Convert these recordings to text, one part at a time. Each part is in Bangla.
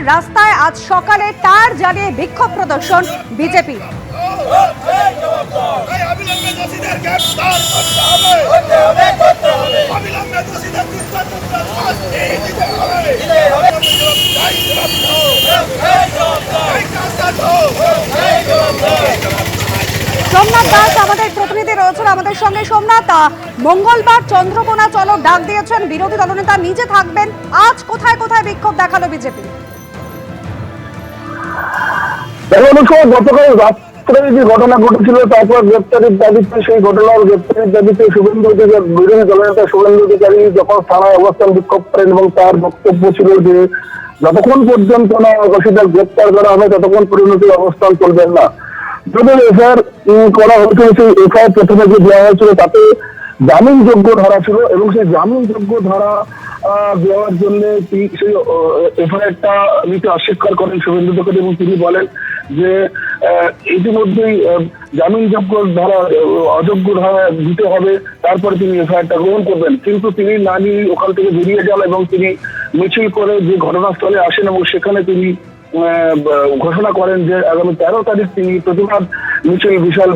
রাস্তায় আজ সকালে টায়ার জ্বালিয়ে বিক্ষোভ প্রদর্শন বিজেপি। সোমনাথ দাস আমাদের প্রতিনিধি রয়েছেন আমাদের সঙ্গে। সোমনাথ, মঙ্গলবার চন্দ্রকোনা চলো ডাক দিয়েছেন, বিরোধী দলনেতা নিজে থাকবেন। আজ কোথায় কোথায় বিক্ষোভ দেখালো বিজেপি? গতকাল রাত্রে যে ঘটনা ঘটেছিল, তারপর গ্রেপ্তারির দাবিতে, সেই ঘটনার গ্রেপ্তারির দাবিতে শুভেন্দু অধিকারী, বিরোধী দলনেতা শুভেন্দু অধিকারী যখন থানায় অবস্থান বিক্ষোভ করেন এবং তার বক্তব্য ছিল যে যতক্ষণ পর্যন্ত না দোষীদের গ্রেপ্তার করা হবে ততক্ষণ পরিণতি অবস্থান চলবেন না। যদি এফআইআর করা হয়েছিল, সেই এফআইআর প্রথমে যে দেওয়া হয়েছিল তাতে জামিনযোগ্য ধারা ছিল এবং সেই জামিনযোগ্য ধারা দেওয়ার জন্য সেই এফআইআরটা নিতে অস্বীকার করেন শুভেন্দু অধিকারী এবং তিনি বলেন যে ইতিমধ্যেই জামিনযোগ্য ধারা অযোগ্য ধারা দিতে হবে, তারপরে তিনি এফআইআরটা গ্রহণ করবেন। কিন্তু তিনি না নিয়ে ওখান থেকে বেরিয়ে যান এবং তিনি মিছিল করে যে ঘটনাস্থলে আসেন এবং সেখানে তিনি ঘোষণা করেন যে আগামী 13 তারিখ তিনি প্রতিবাদ মিছিল, বিশাল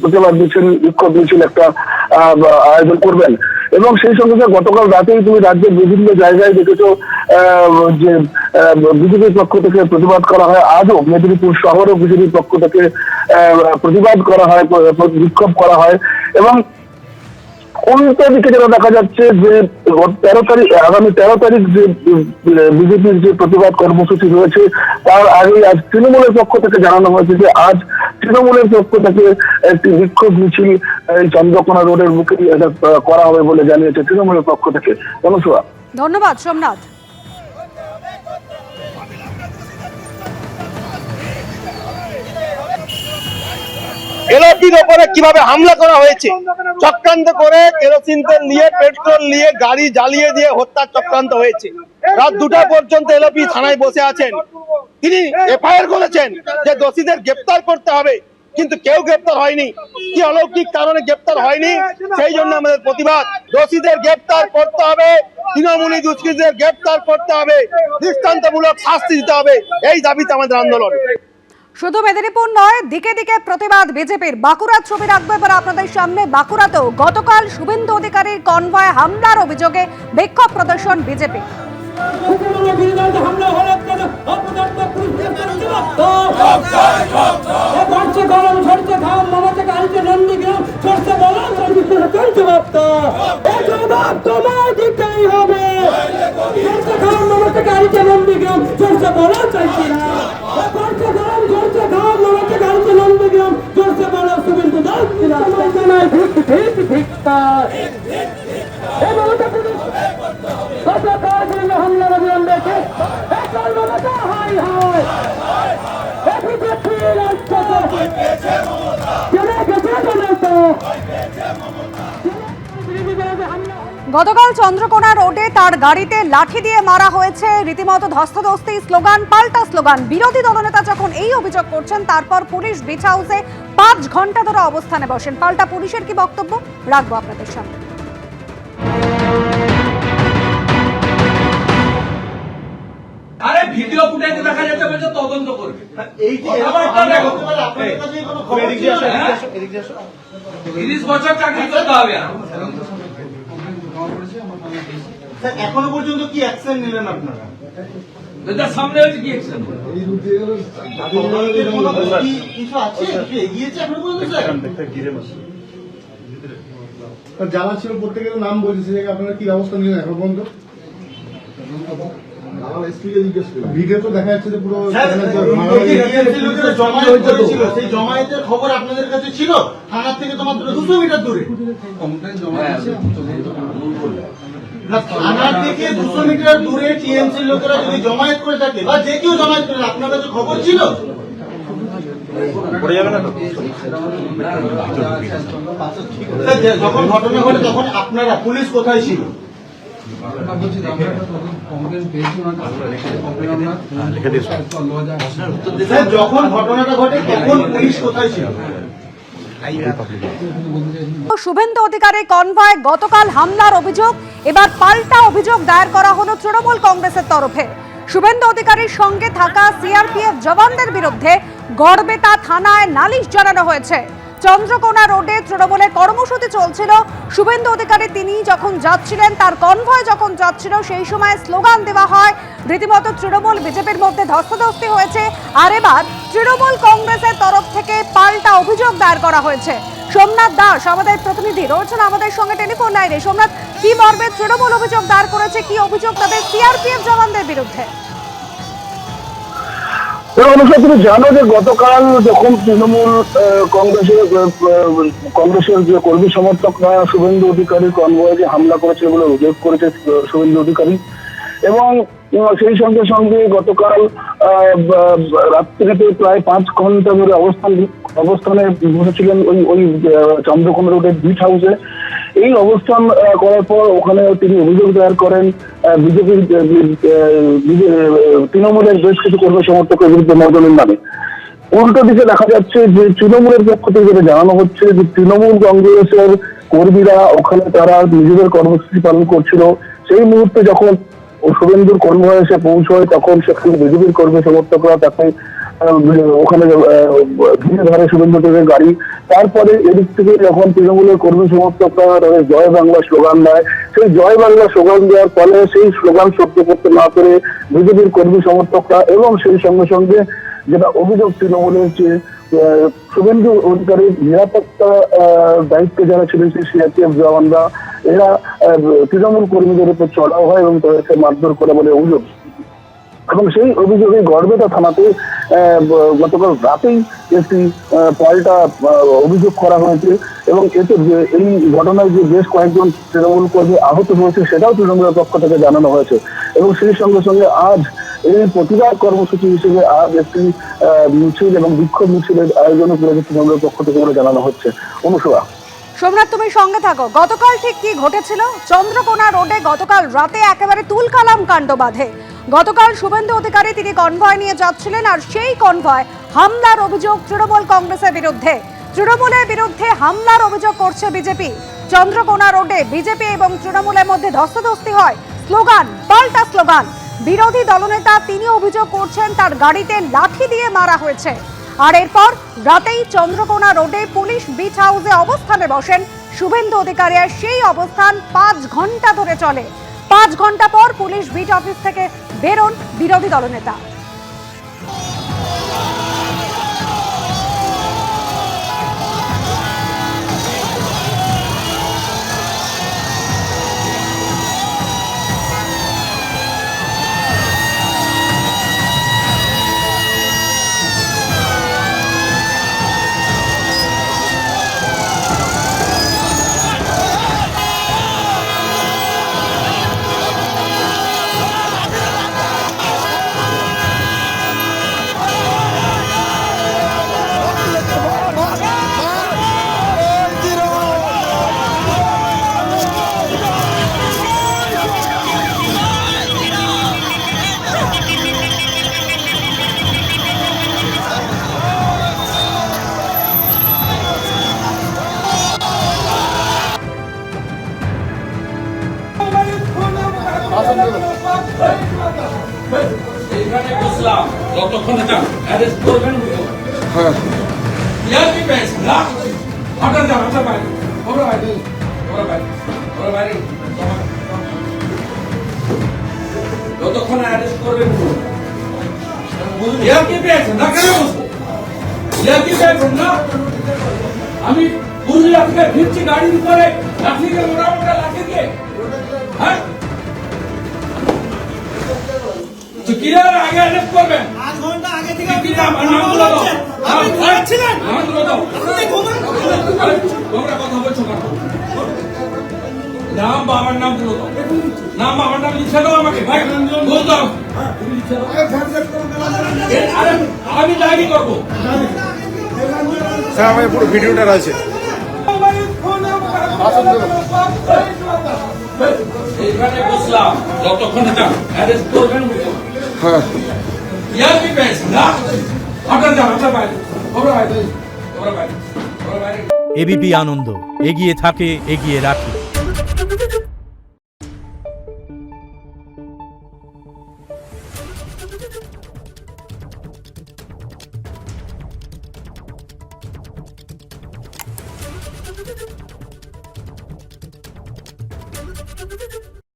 প্রতিবাদ মিছিল, বিক্ষোভ মিছিল একটা আয়োজন করবেন। এবং সেই সঙ্গে গতকাল রাতেই তুমি রাজ্যের বিভিন্ন জায়গায় দেখেছো যে বিজেপির পক্ষ থেকে প্রতিবাদ করা হয়। আজও মেদিনীপুর শহরেও বিজেপির পক্ষ থেকে প্রতিবাদ করা হয়, বিক্ষোভ করা হয়। এবং উল্টো দিকে যেটা দেখা যাচ্ছে যে 13 তারিখ, আগামী 13 তারিখ যে বিজেপির যে প্রতিবাদ কর্মসূচি রয়েছে তার আগেই আজ তৃণমূলের পক্ষ থেকে জানানো হয়েছে যে আজ তৃণমূলের পক্ষ থেকে একটি বিক্ষোভ মিছিল এই চন্দ্রকোনা রোডের বুকে করা হবে বলে জানিয়েছে তৃণমূলের পক্ষ থেকে। ধন্যবাদ সোমনাথ। এলপির ওপরে কিভাবে হামলা করা হয়েছে, চক্রান্ত করে কেরোসিন তেল নিয়ে, পেট্রোল নিয়ে গাড়ি জ্বালিয়ে দিয়ে হত্যার চক্রান্ত হয়েছে। রাত 2টা পর্যন্ত এলপি থানায় বসে আছেন। তিনি এফআইআর করেছেন যে দোষীদের গ্রেপ্তার করতে হবে, কিন্তু কেউ গ্রেপ্তার হয়নি। কি অলৌকিক কারণে গ্রেপ্তার হয়নি, সেই জন্য আমাদের প্রতিবাদ। দোষীদের গ্রেপ্তার করতে হবে, তৃণমূলী দুষ্কৃতীদের গ্রেপ্তার করতে হবে, দৃষ্টান্তমূলক শাস্তি দিতে হবে, এই দাবিতে আমাদের আন্দোলন। শুধু মেদিনীপুর নয়, দিকে দিকে প্রতিবাদ বিজেপির। বাঁকুড়ার ছবি রাখবো এবার আপনাদের সামনে। বাঁকুড়াতেও গতকাল শুভেন্দু অধিকারীর কনভয় হামলার অভিযোগে বিক্ষোভ প্রদর্শন বিজেপি। গতকাল চন্দ্রকোনা রোডে তার গাড়িতে লাঠি দিয়ে মারা হয়েছে, রীতিমতো ধস্তাধস্তি, স্লোগান পাল্টা স্লোগান। বিরোধী দলনেতা যখন এই অভিযোগ করছেন, তারপর পুলিশ বিচ হাউসে 5 ঘন্টা ধরে অবস্থানে বসেন। পাল্টা পুলিশের কি বক্তব্য রাখবো আপনাদের সামনে। আরে ভিডিও ফুটেজে দেখা যাচ্ছে বলছে তদন্ত করবে। এই যে আপনাদের কাছে কোনো খবর ছিল না? 30 বছর চাকরি করতে হবে। স্যার এখনো পর্যন্ত কি অ্যাকশন নিলেন আপনারা? এটার সামনে হচ্ছে কি অ্যাকশন? কিছু আছে, কিছু এগিয়েছে এখনো পর্যন্ত স্যার? জানা ছিল, প্রত্যেকের নাম বলছে, আপনারা কি ব্যবস্থা নিলেন এখন পর্যন্ত? ভিডিও তো দেখা যাচ্ছে যে পুরো জমায়েত করেছিল, সেই জমায়েতের খবর আপনাদের কাছে ছিল? থানার থেকে তো মাত্র 200 মিটার দূরে। থানার থেকে 200 মিটার দূরে টিএমসি লোকেরা যদি জমায়েত করে থাকে বা যে কেউ জমায়েত করে, আপনার কাছে খবর ছিল? যখন ঘটনা ঘটে তখন আপনারা, পুলিশ কোথায় ছিল? যখন ঘটনাটা ঘটে তখন পুলিশ কোথায় ছিল? শুভেন্দু অধিকারীর কনভয় গতকাল হামলার অভিযোগ, এবার পাল্টা অভিযোগ দায়ের করা হলো তৃণমূল কংগ্রেসের তরফে। শুভেন্দু অধিকারীর সঙ্গে থাকা সিআরপিএফ জওয়ানদের বিরুদ্ধে গড়বেতা থানায় নালিশ জানানো হয়েছে। চন্দ্রকোনা রোডে তৃণমূলের কর্মসূচি চলছিল। শুভেন্দু অধিকারী তিনি যখন যাচ্ছিলেন, তার কনভয় যখন যাচ্ছিল, সেই সময় স্লোগান দেওয়া হয়। রীতিমতো তৃণমূল বিজেপির মধ্যে ধস্তাধস্তি হয়েছে। আর এবার তৃণমূল কংগ্রেসের তরফ থেকে পাল্টা অভিযোগ দায়ের করা হয়েছে। সোমনাথ দাস আমাদের প্রতিনিধি রয়েছেন আমাদের সঙ্গে টেলিফোন লাইনে। সোমনাথ, কি মর্মে তৃণমূল অভিযোগ দায়ের করেছে, কি অভিযোগ তাদের সিআরপিএফ জওয়ানদের বিরুদ্ধে? তুমি জানো যে গতকাল যখন তৃণমূল কংগ্রেসের যে কর্মী সমর্থকরা শুভেন্দু অধিকারী কনভয়ে হামলা করেছে বলে অভিযোগ করেছে শুভেন্দু অধিকারী, এবং সেই সঙ্গে সঙ্গে গতকাল রাত্রিতে প্রায় 5 ঘন্টা ধরে অবস্থানে বসেছিলেন ওই চন্দ্রকোনা রোডের বিট হাউসে। এই অবস্থান করার পর ওখানে তিনি অভিযোগ দায়ের করেন বিজেপির তৃণমূলের বেশ কিছু কর্মী সমর্থকের বিরুদ্ধে মর্দনের নামে। উল্টো দিকে দেখা যাচ্ছে যে তৃণমূলের পক্ষ থেকে যেটা জানানো হচ্ছে যে তৃণমূল কংগ্রেসের কর্মীরা ওখানে তারা নিজেদের কর্মসূচি পালন করছিল। সেই মুহূর্তে যখন শুভেন্দুর কনভয় এসে পৌঁছয় তখন সেখানে বিজেপির কর্মী সমর্থকরা তাকে ওখানে ঘিরে ধরে শুভেন্দু অধিকারীর গাড়ি। তারপরে এদিক থেকে যখন তৃণমূলের কর্মী সমর্থকরা তাদের জয় বাংলা স্লোগান দেয়, সেই জয় বাংলা স্লোগান দেওয়ার ফলে সেই স্লোগান সহ্য করতে না পেরে বিজেপির কর্মী সমর্থকরা এবং সেই সঙ্গে সঙ্গে যেটা অভিযোগ তৃণমূলের যে শুভেন্দু অধিকারীর নিরাপত্তা দায়িত্বে যারা ছিলেন সেই সিআরপিএফ জওয়ানরা, এরা তৃণমূল কর্মীদের উপর চড়াও হয় এবং তাদেরকে মারধর করে বলে অভিযোগ। এবং সেই অভিযোগে গড়বেতা থানাতে গতকাল রাতেই একটি পাল্টা অভিযোগ করা হয়েছে, এবং এতে এই ঘটনায় যে বেশ কয়েকজন তৃণমূল কর্মী আহত হয়েছে সেটাও তৃণমূলের পক্ষ থেকে জানানো হয়েছে। এবং সেই সঙ্গে সঙ্গে আজ এই প্রতিবাদ কর্মসূচি হিসেবে আজ একটি মিছিল এবং বিক্ষোভ মিছিলের আয়োজন করেছে তৃণমূলের পক্ষ থেকে বলে জানানো হচ্ছে। অনুসূয়া, সোমনাথ, তুমি সঙ্গে থাকো। গতকাল ঠিক কি ঘটেছিল? চন্দ্রকোনা রোডে গতকাল রাতে একেবারে তুলকালাম কাণ্ড বাধে। গতকাল শুভেন্দু অধিকারী তিনি কনভয় নিয়ে যাচ্ছিলেন, আর সেই কনভয় হামলার অভিযোগ তৃণমূল কংগ্রেসের বিরুদ্ধে। তৃণমূলের বিরুদ্ধে হামলার অভিযোগ করছে বিজেপি। চন্দ্রকোনা রোডে বিজেপি এবং তৃণমূলের মধ্যে ধস্তাধস্তি হয়, স্লোগান, পাল্টা স্লোগান। বিরোধী দলনেতা তিনি অভিযোগ করছেন তার গাড়িতে লাঠি দিয়ে মারা হয়েছে। আর এরপর রাতেই চন্দ্রকোনা রোডে পুলিশ বিট হাউসে অবস্থানে বসেন শুভেন্দু অধিকারী। আর সেই অবস্থান 5 ঘন্টা ধরে চলে। 5 ঘন্টা পর পুলিশ বিট অফিস থেকে বেরোন বিরোধী দলনেতা। এইখানে বসলাম যতক্ষণ এটা অ্যারেস্ট করবেন। হ্যাঁ ইয়াকি বেশ না হঠাৎ যা হঠাৎ বাইরে ওরা বাইরে ওরা বাইরে ওরা বাইরে যতক্ষণ অ্যারেস্ট করবেন। ইয়াকি বেশ না কেন বসবো? ইয়াকি বেশ না আমি পুরুলিয়া থেকে ফিরছি গাড়ির উপরে লাঠি দিয়ে মোটা লাঠি দিয়ে। হ্যাঁ কিরার আগে অ্যারেস্ট করবেন। 5 ঘন্টা আগে থেকে আপনি নামগুলো দাও। আপনি ছিলেন নামগুলো দাও। তোমরা কথা বলছো কেন? নাম বাবার নামগুলো দাও। নাম বাবার নাম লিখে দাও আমাকে। ভাই বল দাও। আরে আমি ডায়েরি করব স্যার। আমার পুরো ভিডিওটা আছে। এইখানে বসলাম যতক্ষণ এটা অ্যারেস্ট করবেন। হ্যাঁ ইয়াকি বেশ না হঠাৎ যা হঠাৎ বাইরে ওরা বাইরে ওরা বাইরে ওরা বাইরে। এবিপি আনন্দ এগিয়ে থাকে, এগিয়ে রাখে।